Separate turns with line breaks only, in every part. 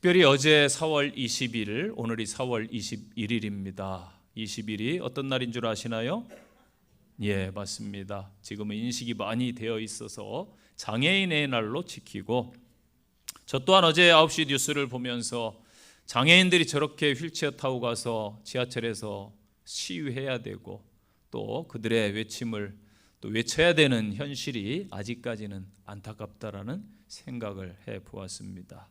특별히 어제 4월 20일, 오늘이 4월 21일입니다. 20일이 어떤 날인 줄 아시나요? 예, 맞습니다. 지금은 인식이 많이 되어 있어서 장애인의 날로 지키고, 저 또한 어제 9시 뉴스를 보면서 장애인들이 저렇게 휠체어 타고 가서 지하철에서 시위해야 되고 또 그들의 외침을 또 외쳐야 되는 현실이 아직까지는 안타깝다라는 생각을 해보았습니다.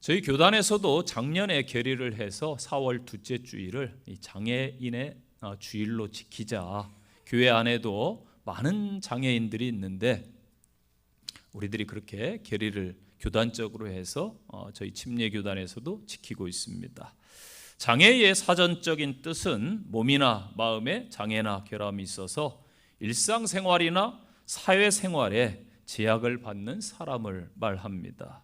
저희 교단에서도 작년에 결의를 해서 4월 둘째 주일을 장애인의 주일로 지키자. 교회 안에도 많은 장애인들이 있는데 우리들이 그렇게 결의를 교단적으로 해서 저희 침례교단에서도 지키고 있습니다. 장애의 사전적인 뜻은 몸이나 마음에 장애나 결함이 있어서 일상생활이나 사회생활에 제약을 받는 사람을 말합니다.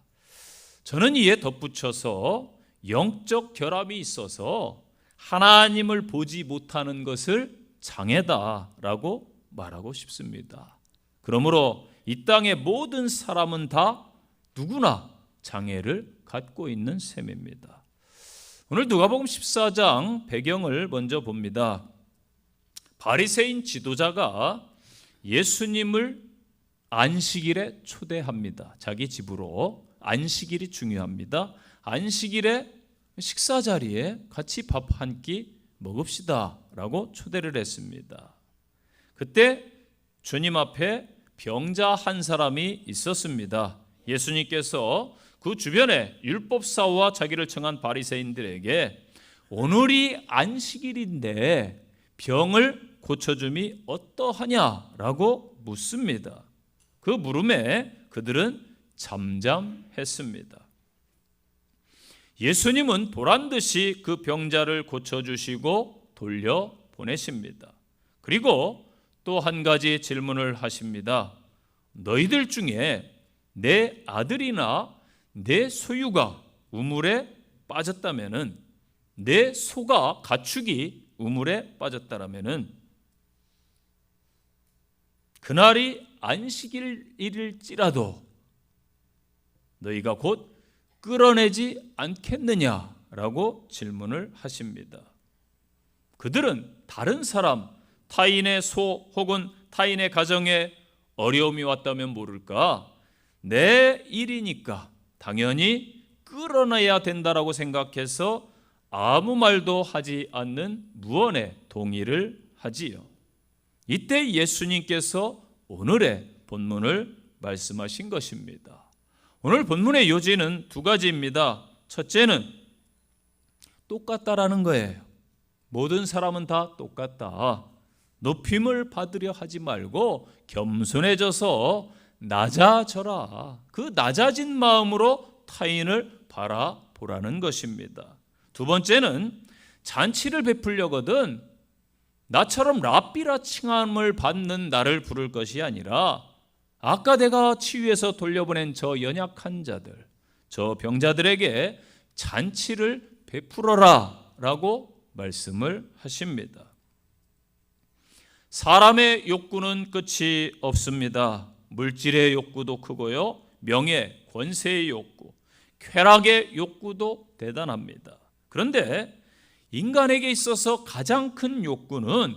저는 이에 덧붙여서 영적 결함이 있어서 하나님을 보지 못하는 것을 장애다라고 말하고 싶습니다. 그러므로 이 땅의 모든 사람은 다 누구나 장애를 갖고 있는 셈입니다. 오늘 누가복음 14장 배경을 먼저 봅니다. 바리새인 지도자가 예수님을 안식일에 초대합니다. 자기 집으로. 안식일이 중요합니다. 안식일에 식사 자리에 같이 밥 한 끼 먹읍시다 라고 초대를 했습니다. 그때 주님 앞에 병자 한 사람이 있었습니다. 예수님께서 그 주변에 율법사와 자기를 청한 바리새인들에게 오늘이 안식일인데 병을 고쳐줌이 어떠하냐라고 묻습니다. 그 물음에 그들은 잠잠했습니다. 예수님은 보란듯이 그 병자를 고쳐주시고 돌려보내십니다. 그리고 또 한 가지 질문을 하십니다. 너희들 중에 내 아들이나 내 소유가 우물에 빠졌다면은, 내 소가 가축이 우물에 빠졌다라면은 그날이 안식일일지라도 너희가 곧 끌어내지 않겠느냐라고 질문을 하십니다. 그들은 다른 사람, 타인의 소 혹은 타인의 가정에 어려움이 왔다면 모를까, 내 일이니까 당연히 끌어내야 된다라고 생각해서 아무 말도 하지 않는 무언의 동의를 하지요. 이때 예수님께서 오늘의 본문을 말씀하신 것입니다. 오늘 본문의 요지는 두 가지입니다. 첫째는 똑같다라는 거예요. 모든 사람은 다 똑같다. 높임을 받으려 하지 말고 겸손해져서 낮아져라. 그 낮아진 마음으로 타인을 바라보라는 것입니다. 두 번째는 잔치를 베풀려거든 나처럼 랍비라 칭함을 받는 나를 부를 것이 아니라 아까 내가 치유해서 돌려보낸 저 연약한 자들, 저 병자들에게 잔치를 베풀어라 라고 말씀을 하십니다. 사람의 욕구는 끝이 없습니다. 물질의 욕구도 크고요, 명예, 권세의 욕구, 쾌락의 욕구도 대단합니다. 그런데 인간에게 있어서 가장 큰 욕구는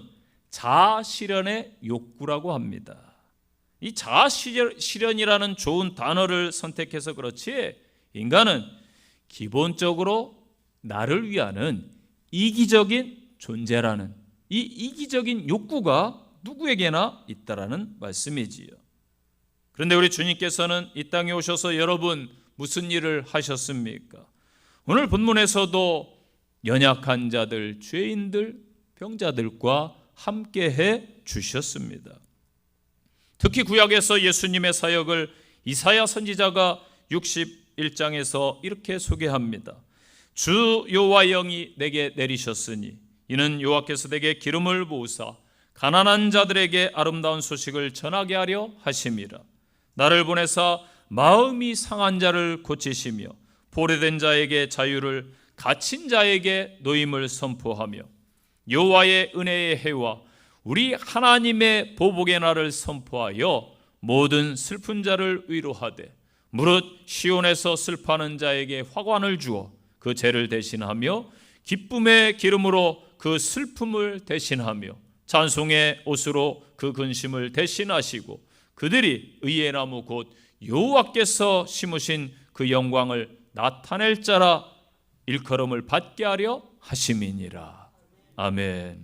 자아실현의 욕구라고 합니다. 이 자아실현이라는 좋은 단어를 선택해서 그렇지, 인간은 기본적으로 나를 위하는 이기적인 존재라는 이 이기적인 욕구가 누구에게나 있다라는 말씀이지요. 그런데 우리 주님께서는 이 땅에 오셔서 여러분 무슨 일을 하셨습니까? 오늘 본문에서도 연약한 자들, 죄인들, 병자들과 함께해 주셨습니다. 특히 구약에서 예수님의 사역을 이사야 선지자가 61장에서 이렇게 소개합니다. 주 여호와의 영이 내게 내리셨으니 이는 여호와께서 내게 기름을 부으사 가난한 자들에게 아름다운 소식을 전하게 하려 하심이라. 나를 보내사 마음이 상한 자를 고치시며 포로된 자에게 자유를, 갇힌 자에게 노임을 선포하며 여호와의 은혜의 해와 우리 하나님의 보복의 날을 선포하여 모든 슬픈 자를 위로하되 무릇 시온에서 슬퍼하는 자에게 화관을 주어 그 죄를 대신하며 기쁨의 기름으로 그 슬픔을 대신하며 찬송의 옷으로 그 근심을 대신하시고 그들이 의의 나무 곧 여호와께서 심으신 그 영광을 나타낼 자라 일컬음을 받게 하려 하심이니라. 아멘.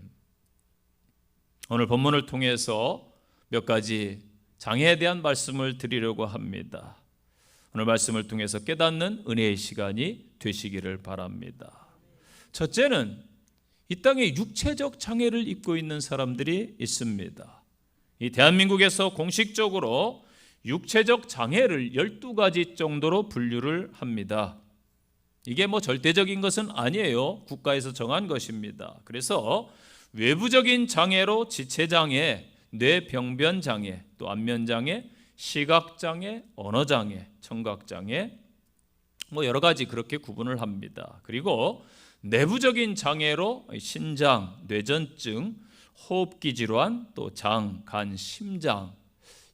오늘 본문을 통해서 몇 가지 장애에 대한 말씀을 드리려고 합니다. 오늘 말씀을 통해서 깨닫는 은혜의 시간이 되시기를 바랍니다. 첫째는 이 땅에 육체적 장애를 입고 있는 사람들이 있습니다. 이 대한민국에서 공식적으로 육체적 장애를 12가지 정도로 분류를 합니다. 이게 절대적인 것은 아니에요. 국가에서 정한 것입니다. 그래서 외부적인 장애로 지체장애, 뇌병변장애, 또 안면장애, 시각장애, 언어장애, 청각장애 여러 가지 그렇게 구분을 합니다. 그리고 내부적인 장애로 신장, 뇌전증, 호흡기 질환, 또 장, 간, 심장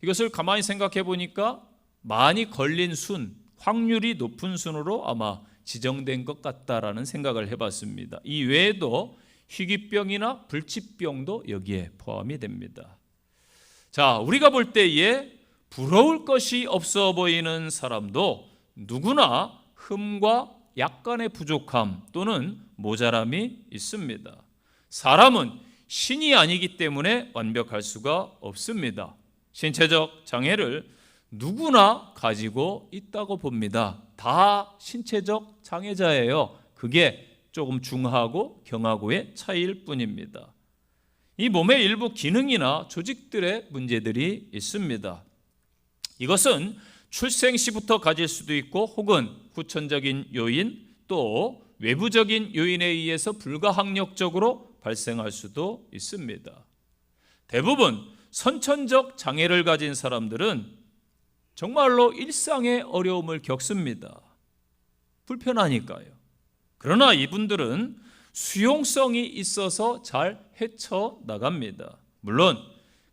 이것을 가만히 생각해 보니까 많이 걸린 순, 확률이 높은 순으로 아마 지정된 것 같다라는 생각을 해봤습니다. 이 외에도 희귀병이나 불치병도 여기에 포함이 됩니다. 자, 우리가 볼 때에 부러울 것이 없어 보이는 사람도 누구나 흠과 약간의 부족함 또는 모자람이 있습니다. 사람은 신이 아니기 때문에 완벽할 수가 없습니다. 신체적 장애를 누구나 가지고 있다고 봅니다. 다 신체적 장애자예요. 그게 조금 중하고 경하고의 차이일 뿐입니다. 이 몸의 일부 기능이나 조직들의 문제들이 있습니다. 이것은 출생 시부터 가질 수도 있고 혹은 후천적인 요인 또 외부적인 요인에 의해서 불가항력적으로 발생할 수도 있습니다. 대부분 선천적 장애를 가진 사람들은 정말로 일상의 어려움을 겪습니다. 불편하니까요. 그러나 이분들은 수용성이 있어서 잘 헤쳐나갑니다. 물론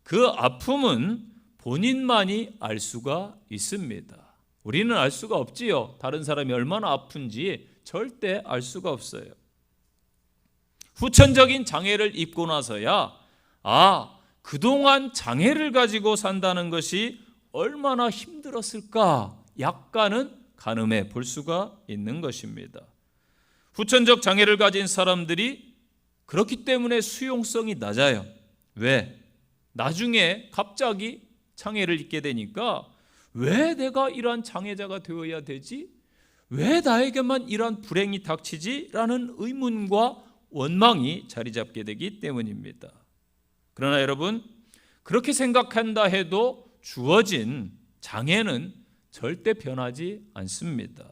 그 아픔은 본인만이 알 수가 있습니다. 우리는 알 수가 없지요. 다른 사람이 얼마나 아픈지 절대 알 수가 없어요. 후천적인 장애를 입고 나서야 그동안 장애를 가지고 산다는 것이 얼마나 힘들었을까 약간은 가늠해 볼 수가 있는 것입니다. 후천적 장애를 가진 사람들이 그렇기 때문에 수용성이 낮아요. 왜? 나중에 갑자기 장애를 입게 되니까 왜 내가 이러한 장애자가 되어야 되지? 왜 나에게만 이러한 불행이 닥치지? 라는 의문과 원망이 자리 잡게 되기 때문입니다. 그러나 여러분, 그렇게 생각한다 해도 주어진 장애는 절대 변하지 않습니다.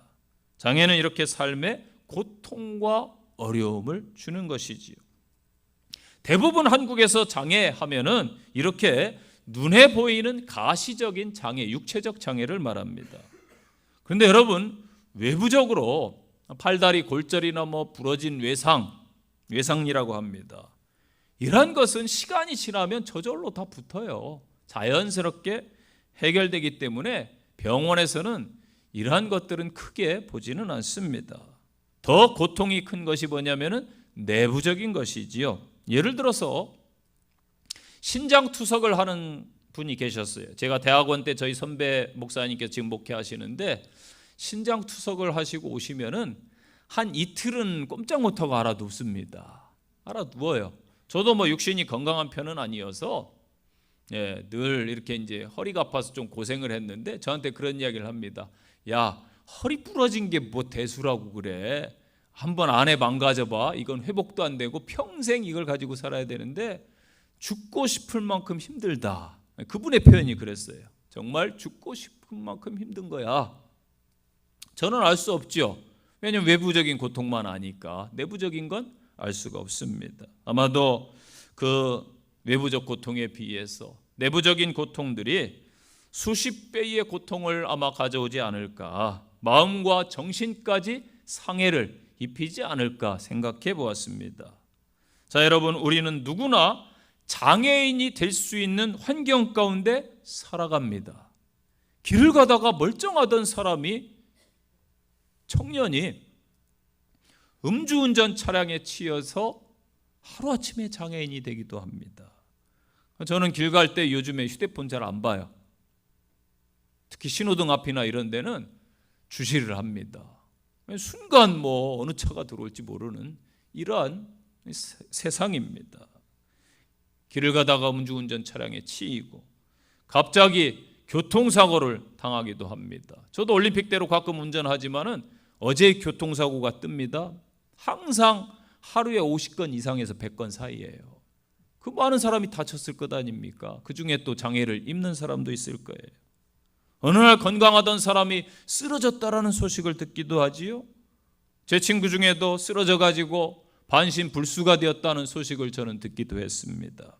장애는 이렇게 삶에 고통과 어려움을 주는 것이지요. 대부분 한국에서 장애하면은 이렇게 눈에 보이는 가시적인 장애, 육체적 장애를 말합니다. 그런데 여러분, 외부적으로 팔다리 골절이나 부러진 외상이라고 합니다. 이러한 것은 시간이 지나면 저절로 다 붙어요. 자연스럽게 해결되기 때문에 병원에서는 이러한 것들은 크게 보지는 않습니다. 더 고통이 큰 것이 뭐냐면은 내부적인 것이지요. 예를 들어서 신장 투석을 하는 분이 계셨어요. 제가 대학원 때 저희 선배 목사님께서 지금 목회하시는데 신장 투석을 하시고 오시면은 한 이틀은 꼼짝 못하고 알아 눕습니다. 알아 누워요. 저도 육신이 건강한 편은 아니어서 늘 이렇게 이제 허리가 아파서 좀 고생을 했는데 저한테 그런 이야기를 합니다. 야, 허리 부러진 게 뭐 대수라고 그래. 한번 안에 망가져봐. 이건 회복도 안 되고 평생 이걸 가지고 살아야 되는데 죽고 싶을 만큼 힘들다. 그분의 표현이 그랬어요. 정말 죽고 싶은 만큼 힘든 거야. 저는 알 수 없죠. 왜냐하면 외부적인 고통만 아니까. 내부적인 건 알 수가 없습니다. 아마도 그 외부적 고통에 비해서 내부적인 고통들이 수십 배의 고통을 아마 가져오지 않을까, 마음과 정신까지 상해를 입히지 않을까 생각해 보았습니다. 자, 여러분, 우리는 누구나 장애인이 될 수 있는 환경 가운데 살아갑니다. 길을 가다가 멀쩡하던 사람이, 청년이 음주운전 차량에 치여서 하루아침에 장애인이 되기도 합니다. 저는 길 갈 때 요즘에 휴대폰 잘 안 봐요. 특히 신호등 앞이나 이런 데는 주시를 합니다. 순간 어느 차가 들어올지 모르는 이러한 세상입니다. 길을 가다가 음주운전 차량에 치이고 갑자기 교통사고를 당하기도 합니다. 저도 올림픽대로 가끔 운전하지만은 어제 교통사고가 뜹니다. 항상 하루에 50건 이상에서 100건 사이예요. 그 많은 사람이 다쳤을 것 아닙니까? 그 중에 또 장애를 입는 사람도 있을 거예요. 어느 날 건강하던 사람이 쓰러졌다라는 소식을 듣기도 하지요. 제 친구 중에도 쓰러져 가지고 반신불수가 되었다는 소식을 저는 듣기도 했습니다.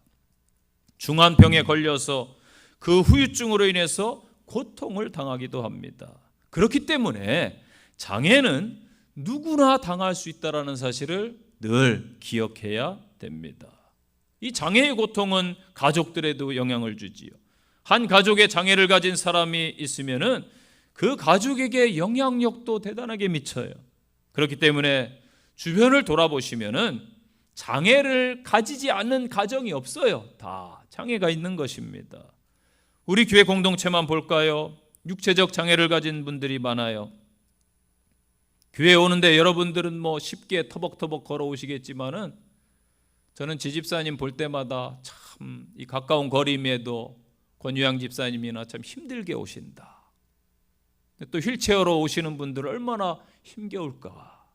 중한 병에 걸려서 그 후유증으로 인해서 고통을 당하기도 합니다. 그렇기 때문에 장애는 누구나 당할 수 있다는 사실을 늘 기억해야 됩니다. 이 장애의 고통은 가족들에도 영향을 주지요. 한 가족에 장애를 가진 사람이 있으면은 그 가족에게 영향력도 대단하게 미쳐요. 그렇기 때문에 주변을 돌아보시면은 장애를 가지지 않는 가정이 없어요. 다 장애가 있는 것입니다. 우리 교회 공동체만 볼까요? 육체적 장애를 가진 분들이 많아요. 교회에 오는데 여러분들은 쉽게 터벅터벅 걸어오시겠지만은 저는 지집사님 볼 때마다 참 이 가까운 거리임에도 권유양 집사님이나 참 힘들게 오신다. 또 휠체어로 오시는 분들은 얼마나 힘겨울까.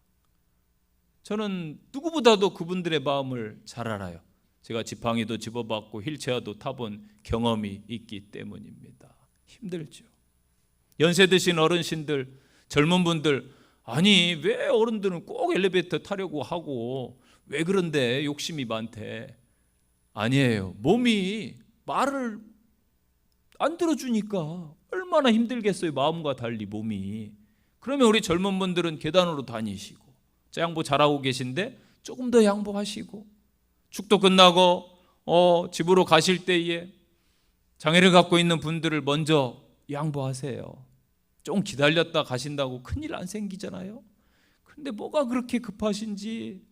저는 누구보다도 그분들의 마음을 잘 알아요. 제가 지팡이도 집어봤고 휠체어도 타본 경험이 있기 때문입니다. 힘들죠. 연세 드신 어르신들, 젊은 분들, 아니 왜 어른들은 꼭 엘리베이터 타려고 하고 왜 그런데 욕심이 많대. 아니에요. 몸이 말을 안 들어주니까 얼마나 힘들겠어요. 마음과 달리 몸이. 그러면 우리 젊은 분들은 계단으로 다니시고, 자, 양보 잘하고 계신데 조금 더 양보하시고, 축도 끝나고 집으로 가실 때에 장애를 갖고 있는 분들을 먼저 양보하세요. 좀 기다렸다 가신다고 큰일 안 생기잖아요. 그런데 뭐가 그렇게 급하신지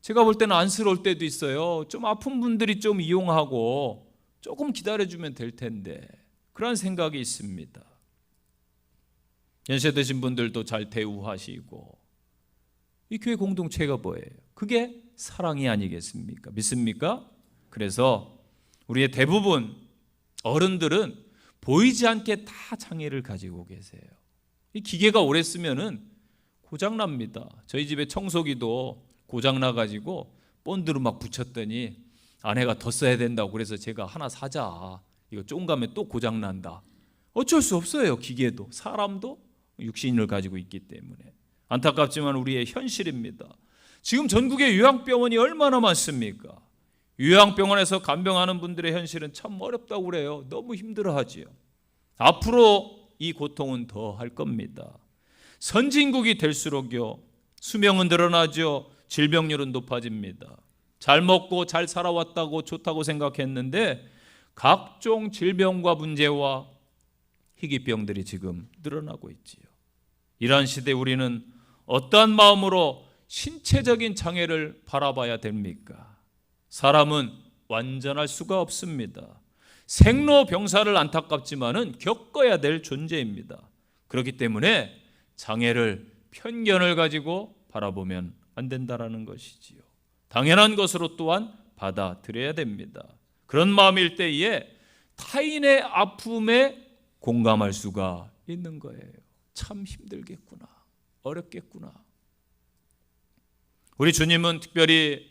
제가 볼 때는 안쓰러울 때도 있어요. 좀 아픈 분들이 좀 이용하고 조금 기다려주면 될 텐데, 그런 생각이 있습니다. 연세 드신 분들도 잘 대우하시고. 이 교회 공동체가 뭐예요? 그게 사랑이 아니겠습니까? 믿습니까? 그래서 우리의 대부분 어른들은 보이지 않게 다 장애를 가지고 계세요. 이 기계가 오래 쓰면은 고장납니다. 저희 집에 청소기도 고장나가지고 본드로 막 붙였더니 아내가 더 써야 된다고 그래서 제가 하나 사자. 이거 조금 가면 또 고장난다. 어쩔 수 없어요. 기계도 사람도 육신을 가지고 있기 때문에. 안타깝지만 우리의 현실입니다. 지금 전국에 요양병원이 얼마나 많습니까? 요양병원에서 간병하는 분들의 현실은 참 어렵다고 그래요. 너무 힘들어하지요. 앞으로 이 고통은 더 할 겁니다. 선진국이 될수록요, 수명은 늘어나죠. 질병률은 높아집니다. 잘 먹고 잘 살아왔다고 좋다고 생각했는데 각종 질병과 문제와 희귀병들이 지금 늘어나고 있지요. 이러한 시대에 우리는 어떠한 마음으로 신체적인 장애를 바라봐야 됩니까? 사람은 완전할 수가 없습니다. 생로병사를 안타깝지만은 겪어야 될 존재입니다. 그렇기 때문에 장애를 편견을 가지고 바라보면 안 된다라는 것이지요. 당연한 것으로 또한 받아들여야 됩니다. 그런 마음일 때에 타인의 아픔에 공감할 수가 있는 거예요. 참 힘들겠구나, 어렵겠구나. 우리 주님은 특별히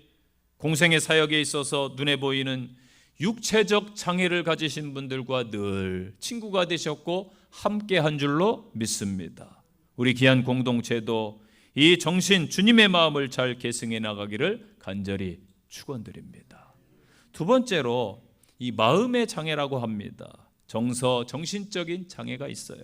공생의 사역에 있어서 눈에 보이는 육체적 장애를 가지신 분들과 늘 친구가 되셨고 함께 한 줄로 믿습니다. 우리 귀한 공동체도 이 정신 주님의 마음을 잘 계승해 나가기를 간절히 축원드립니다. 두 번째로 이 마음의 장애라고 합니다. 정신적인 장애가 있어요.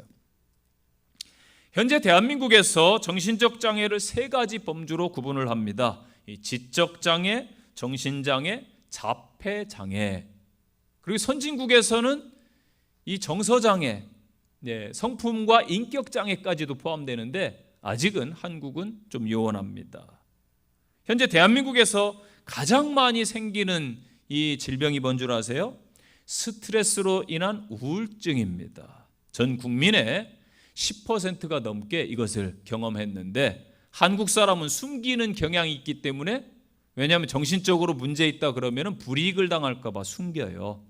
현재 대한민국에서 정신적 장애를 세 가지 범주로 구분을 합니다. 이 지적 장애, 정신장애, 자폐장애. 그리고 선진국에서는 이 정서장애, 성품과 인격 장애까지도 포함되는데 아직은 한국은 좀 요원합니다. 현재 대한민국에서 가장 많이 생기는 이 질병이 뭔 줄 아세요? 스트레스로 인한 우울증입니다. 전 국민의 10%가 넘게 이것을 경험했는데 한국 사람은 숨기는 경향이 있기 때문에, 왜냐하면 정신적으로 문제 있다 그러면 불이익을 당할까 봐 숨겨요.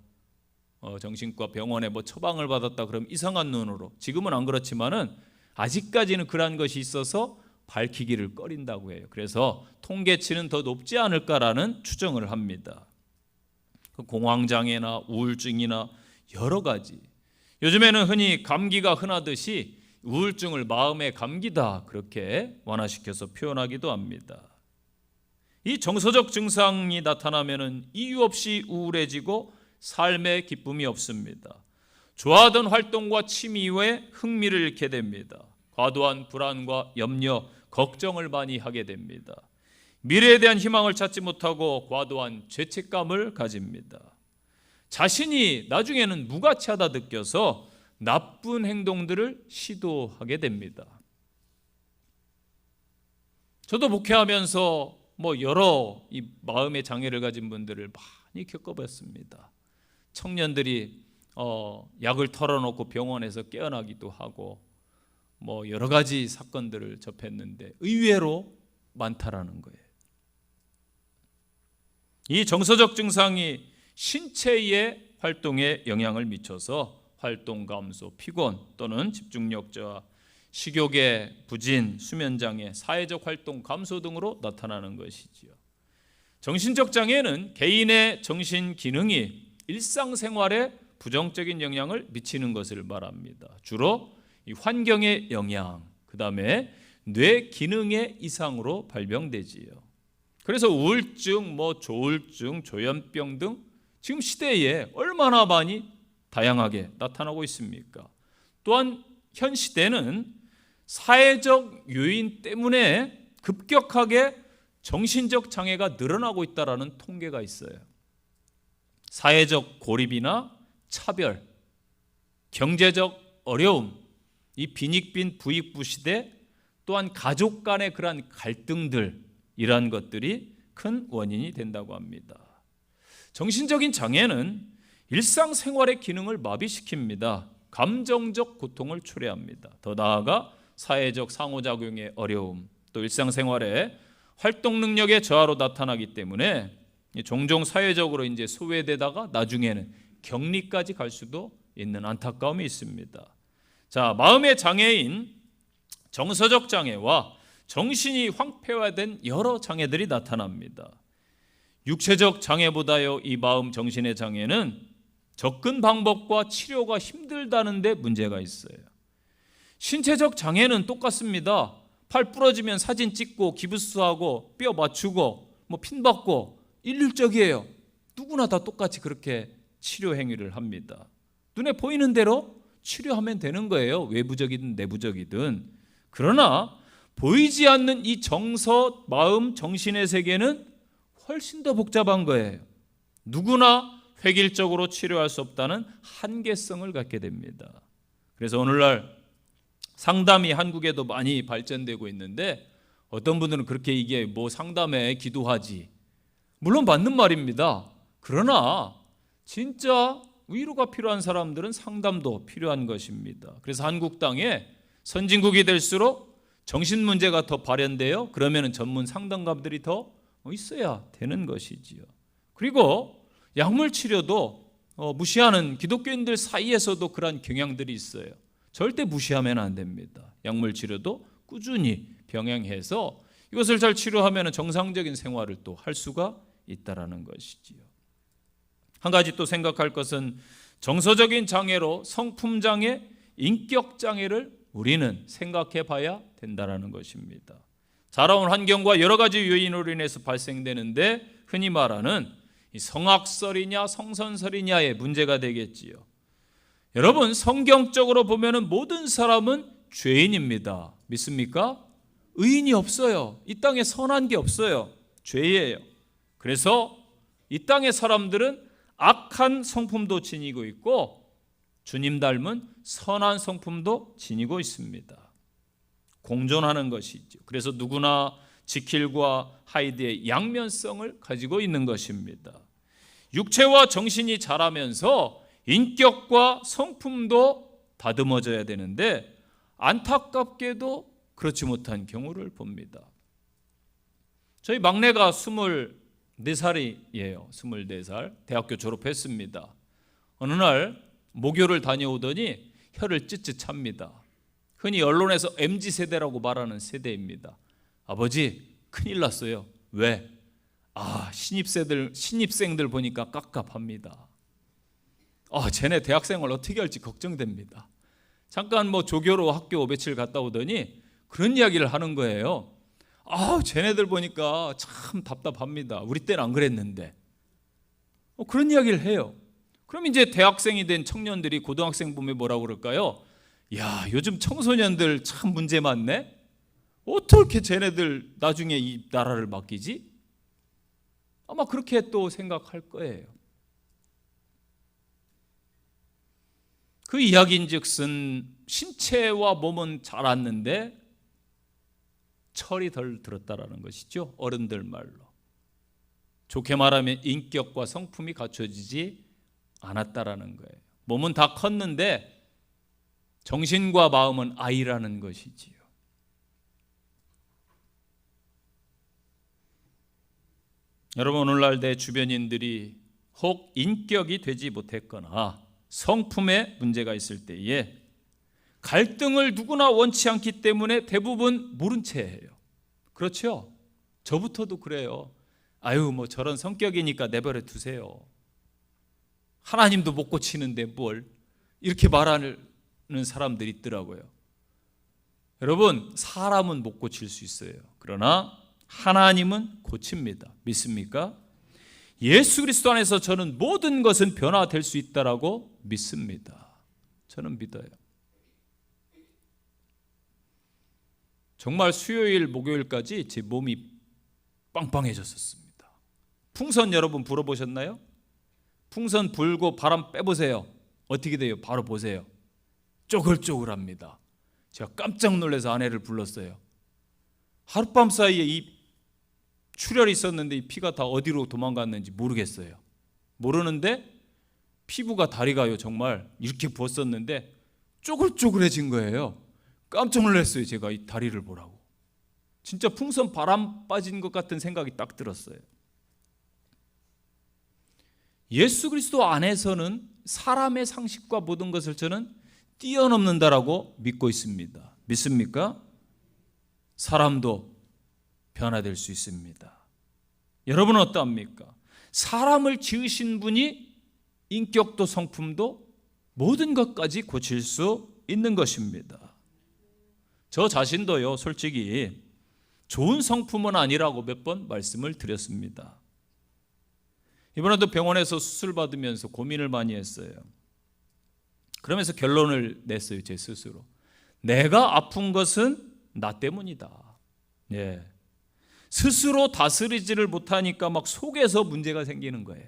정신과 병원에 처방을 받았다 그러면 이상한 눈으로, 지금은 안 그렇지만은 아직까지는 그러한 것이 있어서 밝히기를 꺼린다고 해요. 그래서 통계치는 더 높지 않을까라는 추정을 합니다. 공황장애나 우울증이나 여러 가지, 요즘에는 흔히 감기가 흔하듯이 우울증을 마음의 감기다 그렇게 완화시켜서 표현하기도 합니다. 이 정서적 증상이 나타나면 이유 없이 우울해지고 삶에 기쁨이 없습니다. 좋아하던 활동과 취미에 흥미를 잃게 됩니다. 과도한 불안과 염려, 걱정을 많이 하게 됩니다. 미래에 대한 희망을 찾지 못하고 과도한 죄책감을 가집니다. 자신이 나중에는 무가치하다 느껴서 나쁜 행동들을 시도하게 됩니다. 저도 목회하면서 여러 이 마음의 장애를 가진 분들을 많이 겪어봤습니다. 청년들이 약을 털어놓고 병원에서 깨어나기도 하고 여러 가지 사건들을 접했는데 의외로 많다라는 거예요. 이 정서적 증상이 신체의 활동에 영향을 미쳐서 활동 감소, 피곤 또는 집중력 저하, 식욕의 부진, 수면장애, 사회적 활동 감소 등으로 나타나는 것이지요. 정신적 장애는 개인의 정신 기능이 일상생활에 부정적인 영향을 미치는 것을 말합니다. 주로 이 환경의 영향, 그 다음에 뇌 기능의 이상으로 발병되지요. 그래서 우울증, 조울증, 조현병 등 지금 시대에 얼마나 많이 다양하게 나타나고 있습니까? 또한 현 시대는 사회적 요인 때문에 급격하게 정신적 장애가 늘어나고 있다는 통계가 있어요. 사회적 고립이나 차별, 경제적 어려움, 이 빈익빈 부익부 시대, 또한 가족 간의 그러한 갈등들, 이러한 것들이 큰 원인이 된다고 합니다. 정신적인 장애는 일상생활의 기능을 마비시킵니다. 감정적 고통을 초래합니다. 더 나아가 사회적 상호작용의 어려움, 또 일상생활의 활동 능력의 저하로 나타나기 때문에 종종 사회적으로 이제 소외되다가 나중에는 격리까지 갈 수도 있는 안타까움이 있습니다. 자, 마음의 장애인 정서적 장애와 정신이 황폐화된 여러 장애들이 나타납니다. 육체적 장애보다요, 이 마음 정신의 장애는 접근 방법과 치료가 힘들다는 데 문제가 있어요. 신체적 장애는 똑같습니다. 팔 부러지면 사진 찍고 기부스하고 뼈 맞추고 핀 받고 일률적이에요. 누구나 다 똑같이 그렇게 치료 행위를 합니다. 눈에 보이는 대로 치료하면 되는 거예요. 외부적이든 내부적이든. 그러나 보이지 않는 이 정서, 마음, 정신의 세계는 훨씬 더 복잡한 거예요. 누구나 획일적으로 치료할 수 없다는 한계성을 갖게 됩니다. 그래서 오늘날 상담이 한국에도 많이 발전되고 있는데 어떤 분들은 그렇게 이게 상담에 기도하지. 물론 맞는 말입니다. 그러나 진짜 위로가 필요한 사람들은 상담도 필요한 것입니다. 그래서 한국 땅에 선진국이 될수록 정신 문제가 더 발현돼요. 그러면 전문 상담가들이 더 있어야 되는 것이지요. 그리고 약물 치료도 무시하는 기독교인들 사이에서도 그런 경향들이 있어요. 절대 무시하면 안 됩니다. 약물 치료도 꾸준히 병행해서 이것을 잘 치료하면 정상적인 생활을 또 할 수가 있다라는 것이지요. 한 가지 또 생각할 것은 정서적인 장애로 성품 장애, 인격 장애를 우리는 생각해 봐야 된다라는 것입니다. 자라온 환경과 여러 가지 요인으로 인해서 발생되는데 흔히 말하는 성악설이냐 성선설이냐의 문제가 되겠지요. 여러분, 성경적으로 보면 모든 사람은 죄인입니다. 믿습니까? 의인이 없어요. 이 땅에 선한 게 없어요. 죄예요. 그래서 이 땅의 사람들은 악한 성품도 지니고 있고 주님 닮은 선한 성품도 지니고 있습니다. 공존하는 것이죠. 그래서 누구나 지킬과 하이드의 양면성을 가지고 있는 것입니다. 육체와 정신이 자라면서 인격과 성품도 다듬어져야 되는데 안타깝게도 그렇지 못한 경우를 봅니다. 저희 막내가 24살이에요. 24살. 대학교 졸업했습니다. 어느 날 모교를 다녀오더니 혀를 찌릿 찹니다. 흔히 언론에서 MZ세대라고 말하는 세대입니다. 아버지, 큰일 났어요. 왜? 신입생들 보니까 깝깝합니다. 쟤네 대학생활 어떻게 할지 걱정됩니다. 잠깐 조교로 학교 며칠 갔다 오더니 그런 이야기를 하는 거예요. 쟤네들 보니까 참 답답합니다. 우리 때는 안 그랬는데. 그런 이야기를 해요. 그럼 이제 대학생이 된 청년들이 고등학생 보면 뭐라고 그럴까요? 야, 요즘 청소년들 참 문제 많네? 어떻게 쟤네들 나중에 이 나라를 맡기지? 아마 그렇게 또 생각할 거예요. 그 이야기인즉슨 신체와 몸은 자랐는데 철이 덜 들었다라는 것이죠. 어른들 말로. 좋게 말하면 인격과 성품이 갖춰지지 않았다라는 거예요. 몸은 다 컸는데 정신과 마음은 아이라는 것이지요. 여러분, 오늘날 내 주변인들이 혹 인격이 되지 못했거나 성품에 문제가 있을 때에 갈등을 누구나 원치 않기 때문에 대부분 모른 채 해요. 그렇죠? 저부터도 그래요. 저런 성격이니까 내버려 두세요. 하나님도 못 고치는데 뭘 이렇게 말하는 사람들이 있더라고요. 여러분, 사람은 못 고칠 수 있어요. 그러나 하나님은 고칩니다. 믿습니까? 예수 그리스도 안에서 저는 모든 것은 변화될 수 있다라고 믿습니다. 저는 믿어요. 정말 수요일, 목요일까지 제 몸이 빵빵해졌었습니다. 풍선 여러분 불어보셨나요? 풍선 불고 바람 빼보세요. 어떻게 돼요? 바로 보세요. 쪼글쪼글합니다. 제가 깜짝 놀라서 아내를 불렀어요. 하룻밤 사이에 이 출혈이 있었는데 이 피가 다 어디로 도망갔는지 모르겠어요. 모르는데 피부가 다리가요, 정말 이렇게 부었었는데 쪼글쪼글해진 거예요. 깜짝 놀랐어요. 제가 이 다리를 보라고. 진짜 풍선 바람 빠진 것 같은 생각이 딱 들었어요. 예수 그리스도 안에서는 사람의 상식과 모든 것을 저는 뛰어넘는다라고 믿고 있습니다. 믿습니까? 사람도 변화될 수 있습니다. 여러분은 어떠합니까? 사람을 지으신 분이 인격도 성품도 모든 것까지 고칠 수 있는 것입니다. 저 자신도요, 솔직히 좋은 성품은 아니라고 몇 번 말씀을 드렸습니다. 이번에도 병원에서 수술 받으면서 고민을 많이 했어요. 그러면서 결론을 냈어요, 제 스스로. 내가 아픈 것은 나 때문이다. 예. 스스로 다스리지를 못하니까 막 속에서 문제가 생기는 거예요.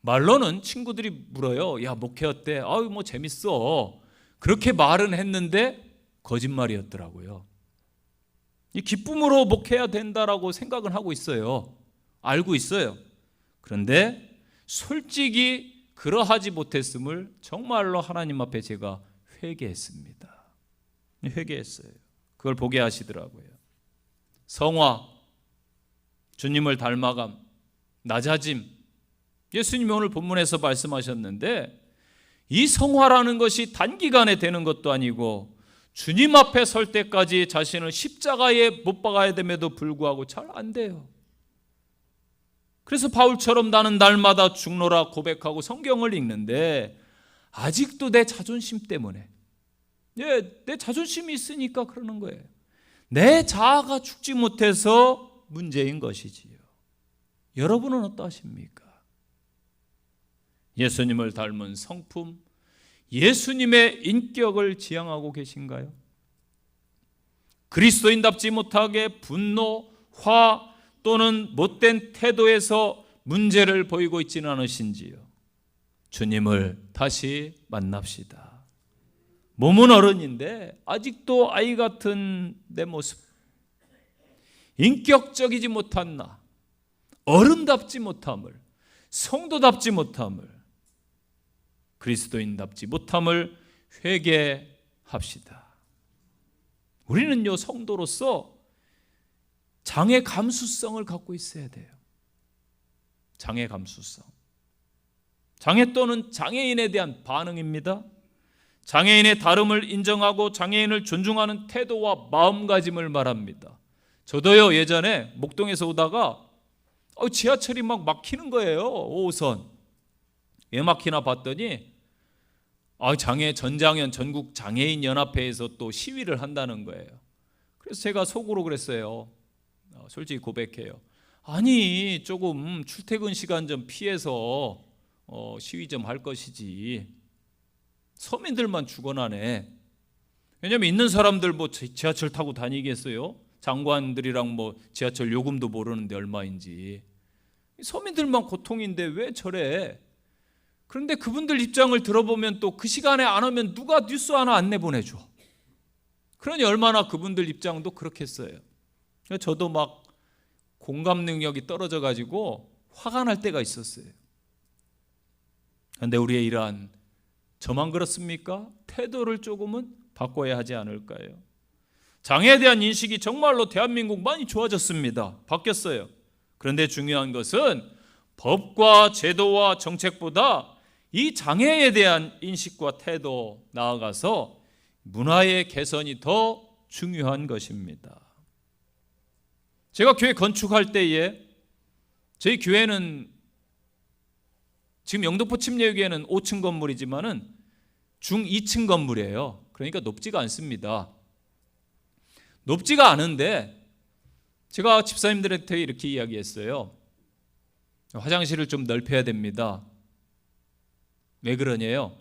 말로는 친구들이 물어요. 야, 목회 어때? 재밌어. 그렇게 말은 했는데 거짓말이었더라고요. 이 기쁨으로 목회해야 된다라고 생각은 하고 있어요. 알고 있어요. 그런데 솔직히 그러하지 못했음을 정말로 하나님 앞에 제가 회개했습니다. 회개했어요. 그걸 보게 하시더라고요. 성화, 주님을 닮아감, 낮아짐. 예수님이 오늘 본문에서 말씀하셨는데 이 성화라는 것이 단기간에 되는 것도 아니고 주님 앞에 설 때까지 자신을 십자가에 못 박아야 됨에도 불구하고 잘 안 돼요. 그래서 바울처럼 나는 날마다 죽노라 고백하고 성경을 읽는데 아직도 내 자존심 때문에, 내 자존심이 있으니까 그러는 거예요. 내 자아가 죽지 못해서 문제인 것이지요. 여러분은 어떠하십니까? 예수님을 닮은 성품, 예수님의 인격을 지향하고 계신가요? 그리스도인답지 못하게 분노, 화 또는 못된 태도에서 문제를 보이고 있지는 않으신지요? 주님을 다시 만납시다. 몸은 어른인데 아직도 아이 같은 내 모습, 인격적이지 못한 나, 어른답지 못함을, 성도답지 못함을, 그리스도인답지 못함을 회개합시다. 우리는요, 성도로서 장애 감수성을 갖고 있어야 돼요. 장애 감수성. 장애 또는 장애인에 대한 반응입니다. 장애인의 다름을 인정하고 장애인을 존중하는 태도와 마음가짐을 말합니다. 저도요, 예전에 목동에서 오다가 지하철이 막 막히는 거예요. 5호선. 왜 막히나 봤더니 전장현 전국 장애인 연합회에서 또 시위를 한다는 거예요. 그래서 제가 속으로 그랬어요. 솔직히 고백해요. 아니, 조금 출퇴근 시간 좀 피해서 시위 좀 할 것이지. 서민들만 죽어나네. 왜냐면 있는 사람들 지하철 타고 다니겠어요? 장관들이랑 지하철 요금도 모르는데 얼마인지. 서민들만 고통인데 왜 저래? 그런데 그분들 입장을 들어보면 또 그 시간에 안 오면 누가 뉴스 하나 안 내보내줘. 그러니 얼마나 그분들 입장도 그렇겠어요. 저도 막 공감 능력이 떨어져 가지고 화가 날 때가 있었어요. 그런데 우리의 이러한, 저만 그렇습니까? 태도를 조금은 바꿔야 하지 않을까요? 장애에 대한 인식이 정말로 대한민국 많이 좋아졌습니다. 바뀌었어요. 그런데 중요한 것은 법과 제도와 정책보다 이 장애에 대한 인식과 태도, 나아가서 문화의 개선이 더 중요한 것입니다. 제가 교회 건축할 때에, 저희 교회는 지금 영등포 침례교회는 5층 건물이지만은 중 2층 건물이에요. 그러니까 높지가 않습니다. 높지가 않은데 제가 집사님들한테 이렇게 이야기했어요. 화장실을 좀 넓혀야 됩니다. 왜 그러냐요?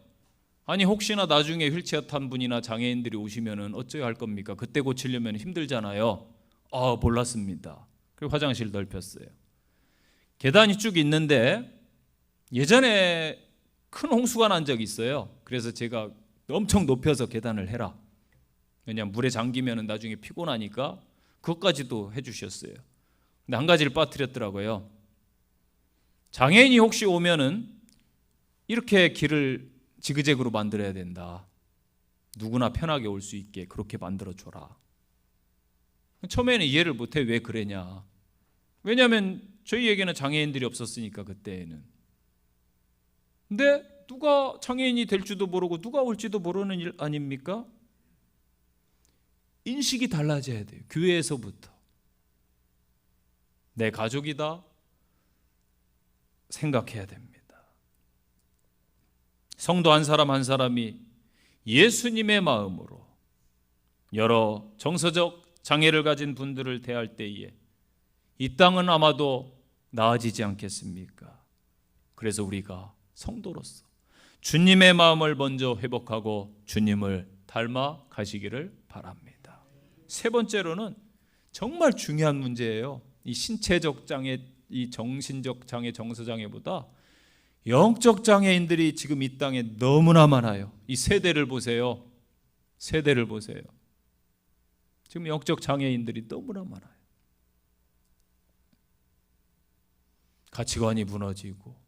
아니, 혹시나 나중에 휠체어 탄 분이나 장애인들이 오시면은 어쩌야 할 겁니까? 그때 고치려면 힘들잖아요. 몰랐습니다. 그리고 화장실 넓혔어요. 계단이 쭉 있는데 예전에 큰 홍수가 난 적이 있어요. 그래서 제가 엄청 높여서 계단을 해라. 왜냐하면 물에 잠기면 나중에 피곤하니까 그것까지도 해주셨어요. 근데 한 가지를 빠뜨렸더라고요. 장애인이 혹시 오면은 이렇게 길을 지그재그로 만들어야 된다. 누구나 편하게 올 수 있게 그렇게 만들어줘라. 처음에는 이해를 못해. 왜 그러냐. 왜냐하면 저희에게는 장애인들이 없었으니까 그때에는. 근데 누가 장애인이 될지도 모르고 누가 올지도 모르는 일 아닙니까? 인식이 달라져야 돼요. 교회에서부터. 내 가족이다 생각해야 됩니다. 성도 한 사람 한 사람이 예수님의 마음으로 여러 정서적 장애를 가진 분들을 대할 때에 이 땅은 아마도 나아지지 않겠습니까? 그래서 우리가 성도로서 주님의 마음을 먼저 회복하고 주님을 닮아 가시기를 바랍니다. 세 번째로는 정말 중요한 문제예요. 이 신체적 장애, 이 정신적 장애, 정서 장애보다 영적 장애인들이 지금 이 땅에 너무나 많아요. 이 세대를 보세요. 세대를 보세요. 지금 영적 장애인들이 너무나 많아요. 가치관이 무너지고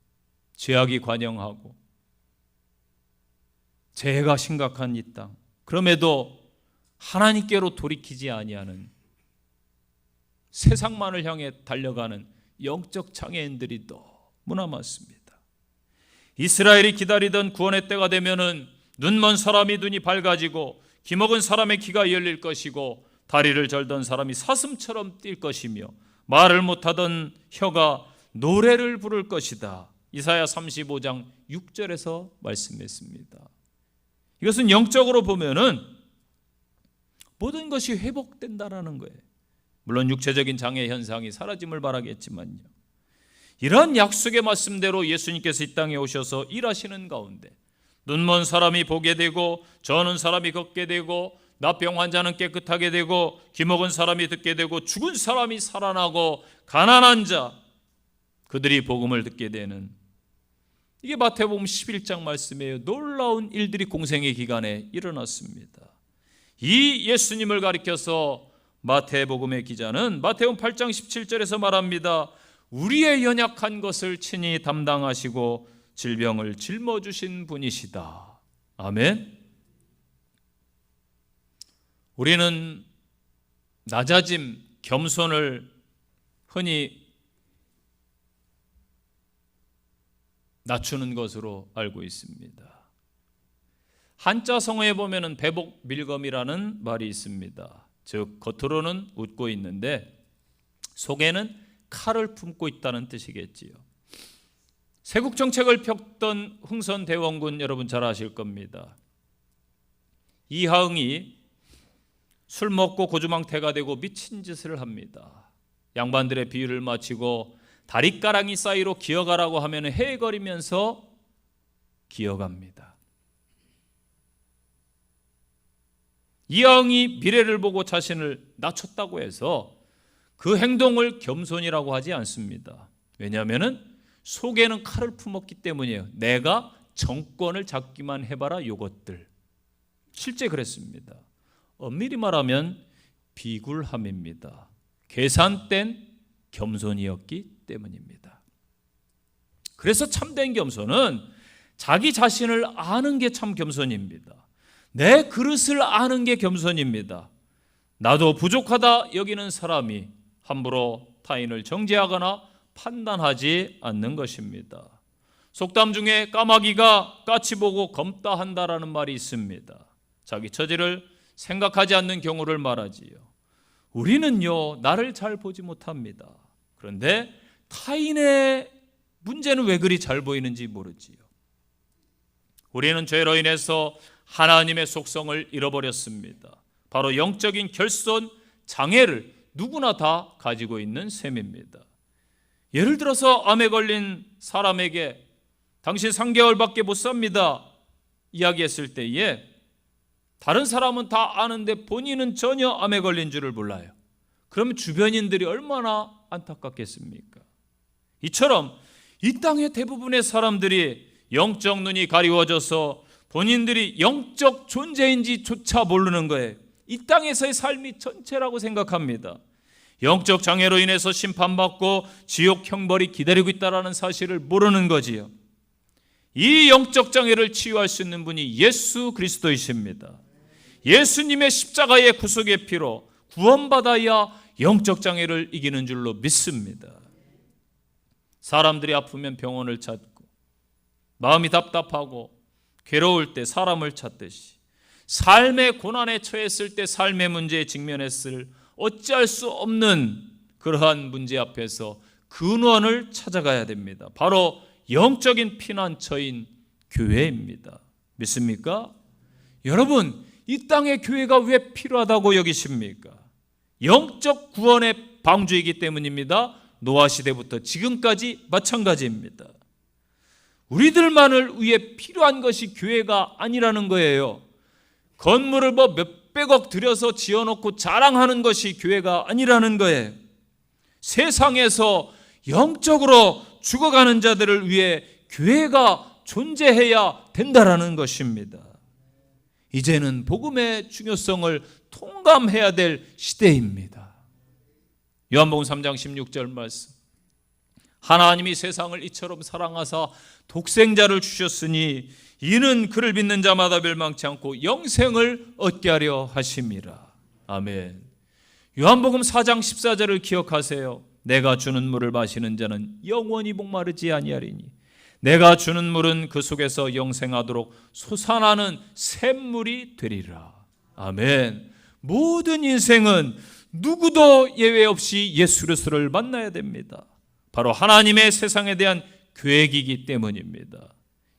죄악이 관영하고 재해가 심각한 이 땅, 그럼에도 하나님께로 돌이키지 아니하는, 세상만을 향해 달려가는 영적 장애인들이 너무나 많습니다. 이스라엘이 기다리던 구원의 때가 되면은 눈먼 사람이 눈이 밝아지고 기먹은 사람의 귀가 열릴 것이고 다리를 절던 사람이 사슴처럼 뛸 것이며 말을 못하던 혀가 노래를 부를 것이다. 이사야 35장 6절에서 말씀했습니다. 이것은 영적으로 보면은 모든 것이 회복된다라는 거예요. 물론 육체적인 장애 현상이 사라짐을 바라겠지만요. 이런 약속의 말씀대로 예수님께서 이 땅에 오셔서 일하시는 가운데 눈먼 사람이 보게 되고 저는 사람이 걷게 되고 나병 환자는 깨끗하게 되고 기먹은 사람이 듣게 되고 죽은 사람이 살아나고 가난한 자 그들이 복음을 듣게 되는 이게 마태복음 11장 말씀이에요. 놀라운 일들이 공생의 기간에 일어났습니다. 이 예수님을 가리켜서 마태복음의 기자는 마태복음 8장 17절에서 말합니다. 우리의 연약한 것을 친히 담당하시고 질병을 짊어주신 분이시다. 아멘. 우리는 낮아짐, 겸손을 흔히 낮추는 것으로 알고 있습니다. 한자 성어에 보면은 배복 밀검이라는 말이 있습니다. 즉 겉으로는 웃고 있는데 속에는 칼을 품고 있다는 뜻이겠지요. 세국 정책을 폈던 흥선대원군 여러분 잘 아실 겁니다. 이하응이 술 먹고 고주망태가 되고 미친 짓을 합니다. 양반들의 비유를 마치고 다리가랑이 사이로 기어가라고 하면 헤헤거리면서 기어갑니다. 이하응이 미래를 보고 자신을 낮췄다고 해서 그 행동을 겸손이라고 하지 않습니다. 왜냐하면 속에는 칼을 품었기 때문이에요. 내가 정권을 잡기만 해봐라 이것들. 실제 그랬습니다. 엄밀히 말하면 비굴함입니다. 계산된 겸손이었기 때문입니다. 그래서 참된 겸손은 자기 자신을 아는 게 참 겸손입니다. 내 그릇을 아는 게 겸손입니다. 나도 부족하다 여기는 사람이 함부로 타인을 정죄하거나 판단하지 않는 것입니다. 속담 중에 까마귀가 까치 보고 검다 한다라는 말이 있습니다. 자기 처지를 생각하지 않는 경우를 말하지요. 우리는요, 나를 잘 보지 못합니다. 그런데 타인의 문제는 왜 그리 잘 보이는지 모르지요. 우리는 죄로 인해서 하나님의 속성을 잃어버렸습니다. 바로 영적인 결손 장애를 누구나 다 가지고 있는 셈입니다. 예를 들어서 암에 걸린 사람에게 당신 3개월밖에 못 삽니다 이야기했을 때에 다른 사람은 다 아는데 본인은 전혀 암에 걸린 줄을 몰라요. 그러면 주변인들이 얼마나 안타깝겠습니까? 이처럼 이 땅의 대부분의 사람들이 영적 눈이 가리워져서 본인들이 영적 존재인지조차 모르는 거예요. 이 땅에서의 삶이 전체라고 생각합니다. 영적 장애로 인해서 심판받고 지옥 형벌이 기다리고 있다는 사실을 모르는 거지요. 이 영적 장애를 치유할 수 있는 분이 예수 그리스도이십니다. 예수님의 십자가의 구속의 피로 구원받아야 영적 장애를 이기는 줄로 믿습니다. 사람들이 아프면 병원을 찾고 마음이 답답하고 괴로울 때 사람을 찾듯이 삶의 고난에 처했을 때 삶의 문제에 직면했을 어찌할 수 없는 그러한 문제 앞에서 근원을 찾아가야 됩니다. 바로 영적인 피난처인 교회입니다. 믿습니까? 여러분, 이 땅에 교회가 왜 필요하다고 여기십니까? 영적 구원의 방주이기 때문입니다. 노아 시대부터 지금까지 마찬가지입니다. 우리들만을 위해 필요한 것이 교회가 아니라는 거예요. 건물을 몇백억 들여서 지어놓고 자랑하는 것이 교회가 아니라는 거예요. 세상에서 영적으로 죽어가는 자들을 위해 교회가 존재해야 된다라는 것입니다. 이제는 복음의 중요성을 통감해야 될 시대입니다. 요한복음 3장 16절 말씀. 하나님이 세상을 이처럼 사랑하사 독생자를 주셨으니 이는 그를 믿는 자마다 멸망치 않고 영생을 얻게 하려 하심이라. 아멘. 요한복음 4장 14절을 기억하세요. 내가 주는 물을 마시는 자는 영원히 목마르지 아니하리니 내가 주는 물은 그 속에서 영생하도록 솟아나는 샘물이 되리라. 아멘. 모든 인생은 누구도 예외 없이 예수 그리스도를 만나야 됩니다. 바로 하나님의 세상에 대한 계획이기 때문입니다.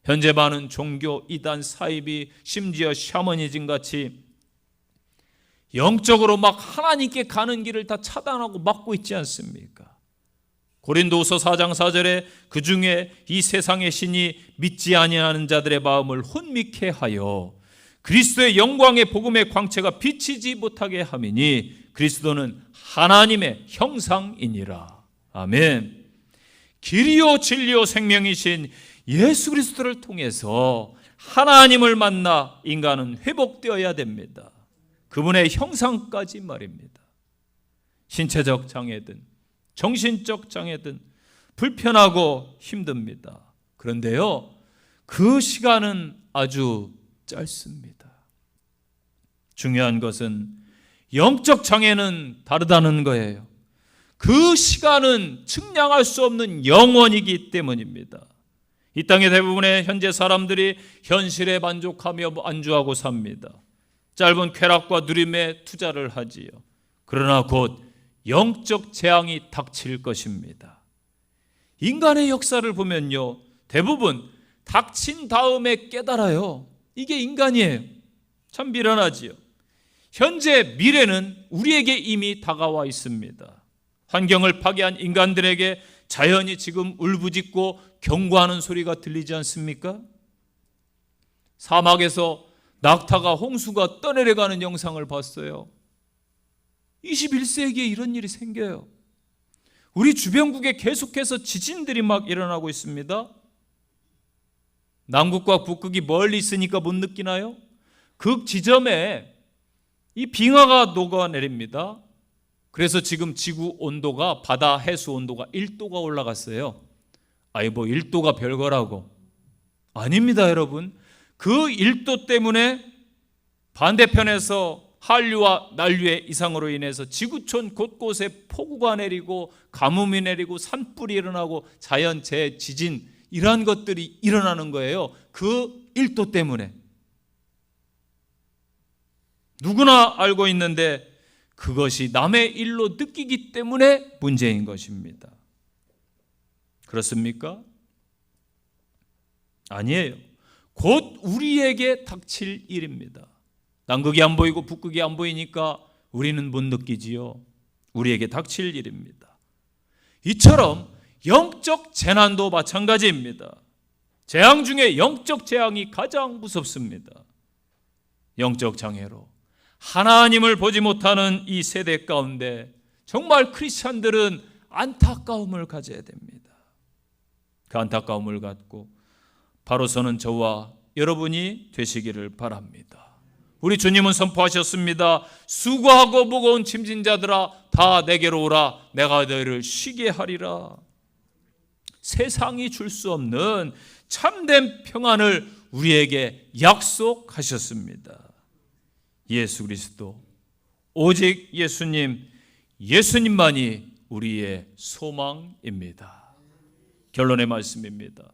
현재 많은 종교, 이단, 사이비, 심지어 샤머니즘 같이 영적으로 막 하나님께 가는 길을 다 차단하고 막고 있지 않습니까? 고린도후서 4장 4절에 그 중에 이 세상의 신이 믿지 아니하는 자들의 마음을 혼미케 하여 그리스도의 영광의 복음의 광채가 비치지 못하게 함이니 그리스도는 하나님의 형상이니라. 아멘. 길이요 진리요 생명이신 예수 그리스도를 통해서 하나님을 만나 인간은 회복되어야 됩니다. 그분의 형상까지 말입니다. 신체적 장애든 정신적 장애든 불편하고 힘듭니다. 그런데요, 그 시간은 아주 짧습니다. 중요한 것은 영적 장애는 다르다는 거예요. 그 시간은 측량할 수 없는 영원이기 때문입니다. 이 땅의 대부분의 현재 사람들이 현실에 만족하며 안주하고 삽니다. 짧은 쾌락과 누림에 투자를 하지요. 그러나 곧 영적 재앙이 닥칠 것입니다. 인간의 역사를 보면요, 대부분 닥친 다음에 깨달아요. 이게 인간이에요. 참 미련하지요. 현재 미래는 우리에게 이미 다가와 있습니다. 환경을 파괴한 인간들에게 자연이 지금 울부짖고 경고하는 소리가 들리지 않습니까? 사막에서 낙타가 홍수가 떠내려가는 영상을 봤어요. 21세기에 이런 일이 생겨요. 우리 주변국에 계속해서 지진들이 막 일어나고 있습니다. 남극과 북극이 멀리 있으니까 못 느끼나요? 극 지점에 이 빙하가 녹아내립니다. 그래서 지금 지구 온도가, 바다 해수 온도가 1도가 올라갔어요. 아이 뭐 1도가 별거라고. 아닙니다, 여러분. 그 1도 때문에 반대편에서 한류와 난류의 이상으로 인해서 지구촌 곳곳에 폭우가 내리고 가뭄이 내리고 산불이 일어나고 자연재해, 지진 이러한 것들이 일어나는 거예요. 그 1도 때문에. 누구나 알고 있는데 그것이 남의 일로 느끼기 때문에 문제인 것입니다. 그렇습니까? 아니에요. 곧 우리에게 닥칠 일입니다. 남극이 안 보이고 북극이 안 보이니까 우리는 못 느끼지요. 우리에게 닥칠 일입니다. 이처럼 영적 재난도 마찬가지입니다. 재앙 중에 영적 재앙이 가장 무섭습니다. 영적 장애로 하나님을 보지 못하는 이 세대 가운데 정말 크리스찬들은 안타까움을 가져야 됩니다. 그 안타까움을 갖고 바로 서는 저와 여러분이 되시기를 바랍니다. 우리 주님은 선포하셨습니다. 수고하고 무거운 짐진 자들아 다 내게로 오라. 내가 너희를 쉬게 하리라. 세상이 줄 수 없는 참된 평안을 우리에게 약속하셨습니다. 예수 그리스도, 오직 예수님, 예수님만이 우리의 소망입니다. 결론의 말씀입니다.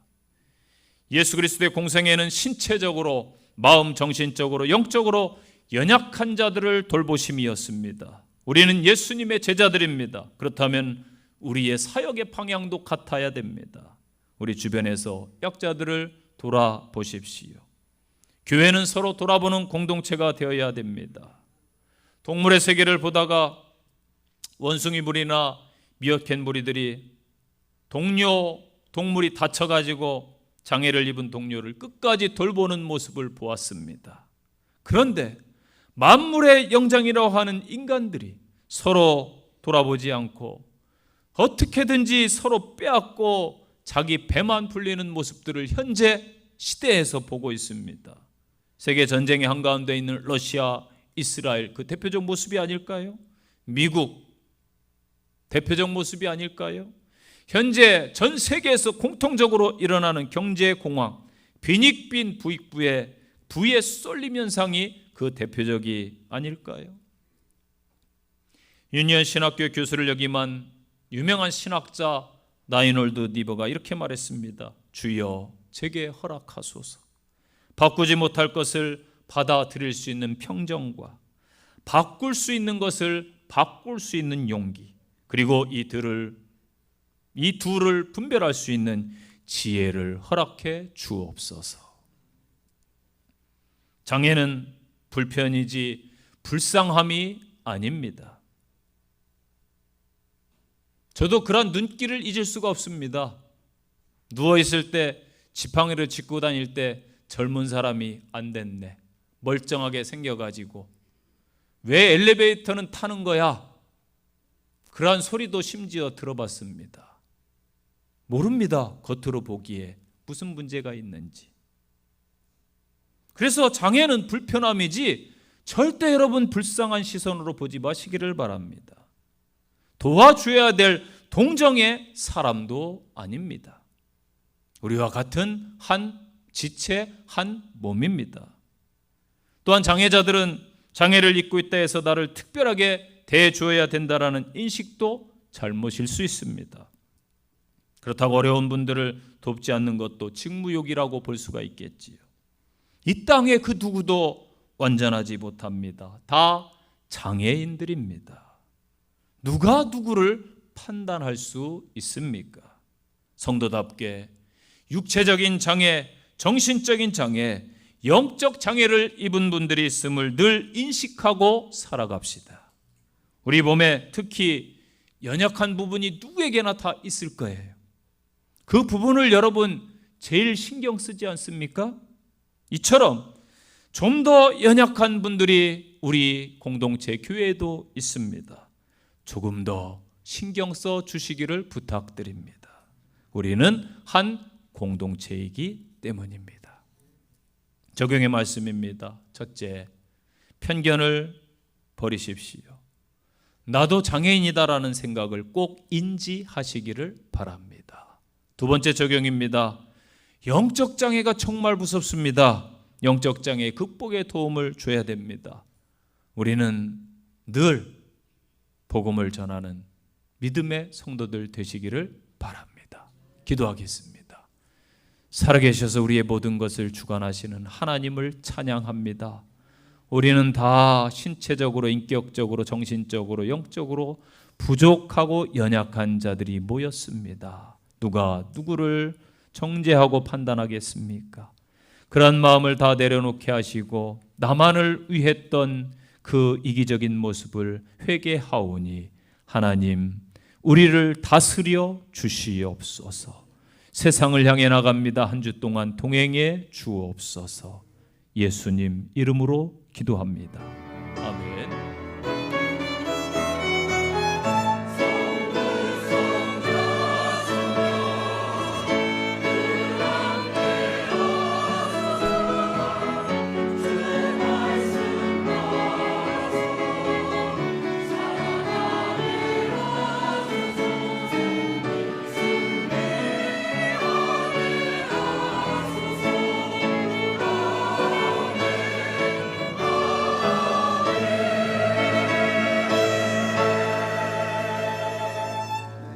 예수 그리스도의 공생애는 신체적으로, 마음, 정신적으로, 영적으로 연약한 자들을 돌보심이었습니다. 우리는 예수님의 제자들입니다. 그렇다면 우리의 사역의 방향도 같아야 됩니다. 우리 주변에서 약자들을 돌아보십시오. 교회는 서로 돌아보는 공동체가 되어야 됩니다. 동물의 세계를 보다가 원숭이 무리나 미어캣 무리들이 동물이 다쳐가지고 장애를 입은 동료를 끝까지 돌보는 모습을 보았습니다. 그런데 만물의 영장이라고 하는 인간들이 서로 돌아보지 않고 어떻게든지 서로 빼앗고 자기 배만 불리는 모습들을 현재 시대에서 보고 있습니다. 세계 전쟁의 한가운데 있는 러시아, 이스라엘 그 대표적 모습이 아닐까요? 미국 대표적 모습이 아닐까요? 현재 전 세계에서 공통적으로 일어나는 경제 공황, 빈익빈 부익부의 부의 쏠림 현상이 그 대표적이 아닐까요? 유니언 신학교 교수를 역임한 유명한 신학자 나이놀드 니버가 이렇게 말했습니다. 주여 제게 허락하소서. 바꾸지 못할 것을 받아들일 수 있는 평정과 바꿀 수 있는 것을 바꿀 수 있는 용기, 그리고 이 둘을 분별할 수 있는 지혜를 허락해 주옵소서. 장애는 불편이지 불쌍함이 아닙니다. 저도 그런 눈길을 잊을 수가 없습니다. 누워있을 때 지팡이를 짚고 다닐 때 젊은 사람이 안 됐네, 멀쩡하게 생겨가지고 왜 엘리베이터는 타는 거야? 그러한 소리도 심지어 들어봤습니다. 모릅니다. 겉으로 보기에 무슨 문제가 있는지. 그래서 장애는 불편함이지 절대 여러분 불쌍한 시선으로 보지 마시기를 바랍니다. 도와줘야 될 동정의 사람도 아닙니다. 우리와 같은 한 지체, 한 몸입니다. 또한 장애자들은 장애를 입고 있다 해서 나를 특별하게 대해줘야 된다라는 인식도 잘못일 수 있습니다. 그렇다고 어려운 분들을 돕지 않는 것도 직무욕이라고 볼 수가 있겠지요. 이 땅에 그 누구도 완전하지 못합니다. 다 장애인들입니다. 누가 누구를 판단할 수 있습니까? 성도답게 육체적인 장애, 정신적인 장애, 영적 장애를 입은 분들이 있음을 늘 인식하고 살아갑시다. 우리 몸에 특히 연약한 부분이 누구에게나 다 있을 거예요. 그 부분을 여러분 제일 신경 쓰지 않습니까? 이처럼 좀 더 연약한 분들이 우리 공동체 교회에도 있습니다. 조금 더 신경 써 주시기를 부탁드립니다. 우리는 한 공동체이기 때문입니다. 적용의 말씀입니다. 첫째, 편견을 버리십시오. 나도 장애인이다라는 생각을 꼭 인지하시기를 바랍니다. 두 번째 적용입니다. 영적 장애가 정말 무섭습니다. 영적 장애 극복에 도움을 줘야 됩니다. 우리는 늘 복음을 전하는 믿음의 성도들 되시기를 바랍니다. 기도하겠습니다. 살아계셔서 우리의 모든 것을 주관하시는 하나님을 찬양합니다. 우리는 다 신체적으로, 인격적으로, 정신적으로, 영적으로 부족하고 연약한 자들이 모였습니다. 누가 누구를 정죄하고 판단하겠습니까? 그런 마음을 다 내려놓게 하시고 나만을 위했던 그 이기적인 모습을 회개하오니 하나님 우리를 다스려 주시옵소서. 세상을 향해 나갑니다. 한 주 동안 동행해 주옵소서. 예수님 이름으로 기도합니다.